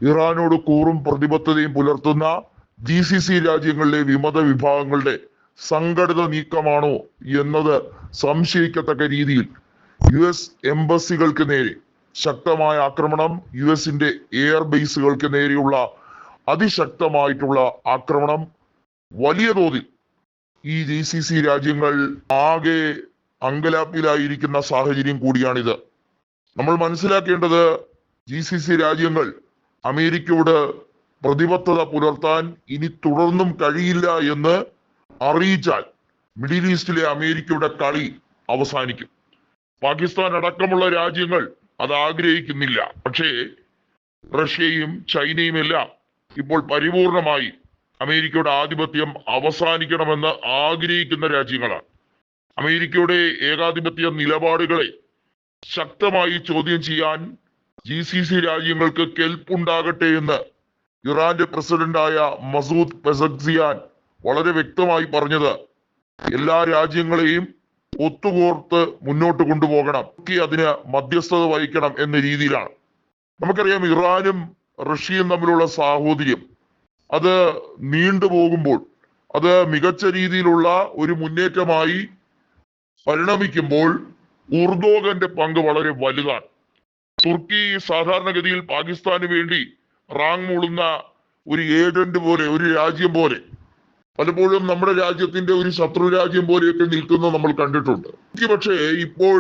ഇറാനോട് കൂറും പ്രതിബദ്ധതയും പുലർത്തുന്ന GCC രാജ്യങ്ങളിലെ വിമത വിഭാഗങ്ങളുടെ സംഘടിത നീക്കമാണോ എന്നത് സംശയിക്കത്തക്ക രീതിയിൽ US എംബസികൾക്ക് നേരെ ശക്തമായ ആക്രമണം, US-ന്റെ എയർ ബേസുകൾക്ക് നേരെയുള്ള അതിശക്തമായിട്ടുള്ള ആക്രമണം വലിയ തോതിൽ ഈ GCC രാജ്യങ്ങൾ ആകെ അങ്കലാപ്പിലായിരിക്കുന്ന സാഹചര്യം കൂടിയാണിത്. നമ്മൾ മനസ്സിലാക്കേണ്ടത് GCC രാജ്യങ്ങൾ അമേരിക്കയോട് പ്രതിബദ്ധത പുലർത്താൻ ഇനി തുടർന്നും കഴിയില്ല എന്ന് അറിയിച്ചാൽ മിഡിൽ ഈസ്റ്റിലെ അമേരിക്കയുടെ കളി അവസാനിക്കും. പാകിസ്ഥാൻ അടക്കമുള്ള രാജ്യങ്ങൾ അത് ആഗ്രഹിക്കുന്നില്ല. പക്ഷേ റഷ്യയും ചൈനയും എല്ലാം ഇപ്പോൾ പരിപൂർണമായി അമേരിക്കയുടെ ആധിപത്യം അവസാനിക്കണമെന്ന് ആഗ്രഹിക്കുന്ന രാജ്യങ്ങളാണ്. അമേരിക്കയുടെ ഏകാധിപത്യ നിലപാടുകളെ ശക്തമായി ചോദ്യം ചെയ്യാൻ GCC രാജ്യങ്ങൾക്ക് കെൽപ്പുണ്ടാകട്ടെ എന്ന് ഇറാന്റെ പ്രസിഡന്റായ മസൂദ് പെസക്സിയാൻ വളരെ വ്യക്തമായി പറഞ്ഞത് എല്ലാ രാജ്യങ്ങളെയും ഒത്തുകോർത്ത് മുന്നോട്ട് കൊണ്ടുപോകണം, അതിന് മധ്യസ്ഥത വഹിക്കണം എന്ന രീതിയിലാണ്. നമുക്കറിയാം, ഇറാനും റഷ്യയും തമ്മിലുള്ള സാഹോദര്യം അത് നീണ്ടുപോകുമ്പോൾ അത് മികച്ച രീതിയിലുള്ള ഒരു മുന്നേറ്റമായി പരിണമിക്കുമ്പോൾ ഉർദോഗന്റെ പങ്ക് വളരെ വലുതാണ്. തുർക്കി സാധാരണഗതിയിൽ പാകിസ്ഥാന് വേണ്ടി റാങ് മൂളുന്ന ഒരു ഏജന്റ് പോലെ, ഒരു രാജ്യം പോലെ, പലപ്പോഴും നമ്മുടെ രാജ്യത്തിന്റെ ഒരു ശത്രു രാജ്യം പോലെയൊക്കെ നിൽക്കുന്നത് നമ്മൾ കണ്ടിട്ടുണ്ട്. പക്ഷേ ഇപ്പോൾ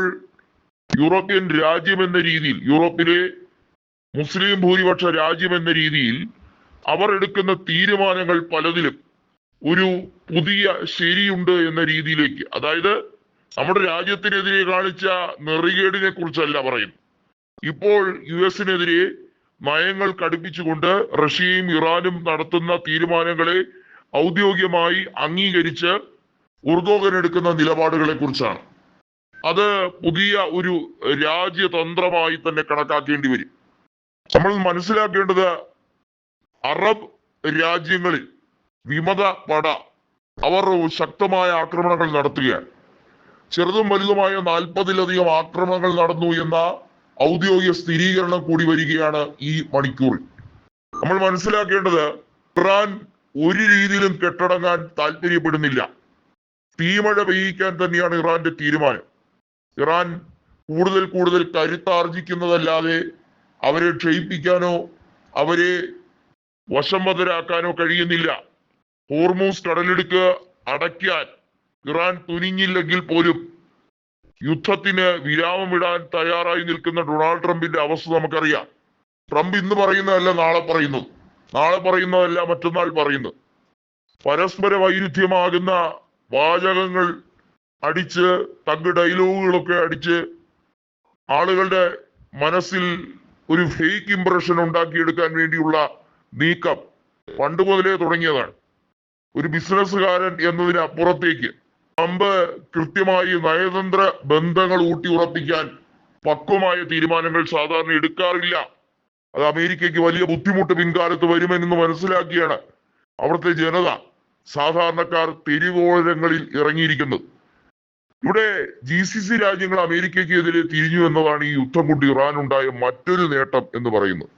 യൂറോപ്യൻ രാജ്യം എന്ന രീതിയിൽ, യൂറോപ്പിലെ മുസ്ലിം ഭൂരിപക്ഷ രാജ്യം എന്ന രീതിയിൽ അവർ എടുക്കുന്ന തീരുമാനങ്ങൾ പലതിലും ഒരു പുതിയ ശരിയുണ്ട് എന്ന രീതിയിലേക്ക്, അതായത് നമ്മുടെ രാജ്യത്തിനെതിരെ കാണിച്ച നെറികേടിനെ കുറിച്ചല്ല പറയുന്നു. ഇപ്പോൾ US-നെതിരെ നയങ്ങൾ കടുപ്പിച്ചുകൊണ്ട് റഷ്യയും ഇറാനും നടത്തുന്ന തീരുമാനങ്ങളെ ഔദ്യോഗികമായി അംഗീകരിച്ച് ഉർദോഗൻ എടുക്കുന്ന നിലപാടുകളെ കുറിച്ചാണ്. അത് പുതിയ ഒരു രാജ്യതന്ത്രമായി തന്നെ കണക്കാക്കേണ്ടി വരും. നമ്മൾ മനസ്സിലാക്കേണ്ടത് അറബ് രാജ്യങ്ങളിൽ വിമത പട അവർ ശക്തമായ ആക്രമണങ്ങൾ നടത്തുകയാണ്. ചെറുതും വലുതുമായ 40-ലധികം ആക്രമണങ്ങൾ നടന്നു എന്ന ഔദ്യോഗിക സ്ഥിരീകരണം കൂടി വരികയാണ് ഈ മണിക്കൂറിൽ. നമ്മൾ മനസ്സിലാക്കേണ്ടത് ഇറാൻ ഒരു രീതിയിലും കെട്ടടങ്ങാൻ താല്പര്യപ്പെടുന്നില്ല. തീമഴ പെയ്യിക്കാൻ തന്നെയാണ് ഇറാന്റെ തീരുമാനം. ഇറാൻ കൂടുതൽ കൂടുതൽ കരുത്താർജിക്കുന്നതല്ലാതെ അവരെ ക്ഷയിപ്പിക്കാനോ അവരെ വശംവദരാക്കാനോ കഴിയുന്നില്ല. ഹോർമൂസ് കടലിടുക്ക് അടയ്ക്കാൻ ഇറാൻ തുനിഞ്ഞില്ലെങ്കിൽ പോലും യുദ്ധത്തിന് വിരാമമിടാൻ തയ്യാറായി നിൽക്കുന്ന ഡൊണാൾഡ് ട്രംപിന്റെ അവസ്ഥ നമുക്കറിയാം. ട്രംപ് ഇന്ന് പറയുന്നതല്ല നാളെ പറയുന്നത്, നാളെ പറയുന്നതല്ല മറ്റന്നാൾ പറയുന്നത്. പരസ്പര വൈരുദ്ധ്യമാകുന്ന വാചകങ്ങൾ അടിച്ച്, തഗ് ഡയലോഗുകളൊക്കെ അടിച്ച് ആളുകളുടെ മനസ്സിൽ ഒരു ഫേക്ക് ഇംപ്രഷൻ ഉണ്ടാക്കിയെടുക്കാൻ വേണ്ടിയുള്ള നീക്കം പണ്ട് മുതലേ തുടങ്ങിയതാണ്. ഒരു ബിസിനസ്സുകാരൻ എന്നതിനപ്പുറത്തേക്ക് ട്രംപ് കൃത്യമായി നയതന്ത്ര ബന്ധങ്ങൾ ഊട്ടി ഉറപ്പിക്കാൻ പക്വമായ തീരുമാനങ്ങൾ സാധാരണ എടുക്കാറില്ല. അത് അമേരിക്കയ്ക്ക് വലിയ ബുദ്ധിമുട്ട് പിൻകാലത്ത് വരുമെന്ന് മനസ്സിലാക്കിയാണ് അവിടുത്തെ ജനത, സാധാരണക്കാർ തെരുവോരങ്ങളിൽ ഇറങ്ങിയിരിക്കുന്നത്. ഇവിടെ GCC രാജ്യങ്ങൾ അമേരിക്കയ്ക്കെതിരെ തിരിഞ്ഞു എന്നതാണ് ഈ യുദ്ധം കൊണ്ട് ഇറാനുണ്ടായ മറ്റൊരു നേട്ടം എന്ന് പറയുന്നത്.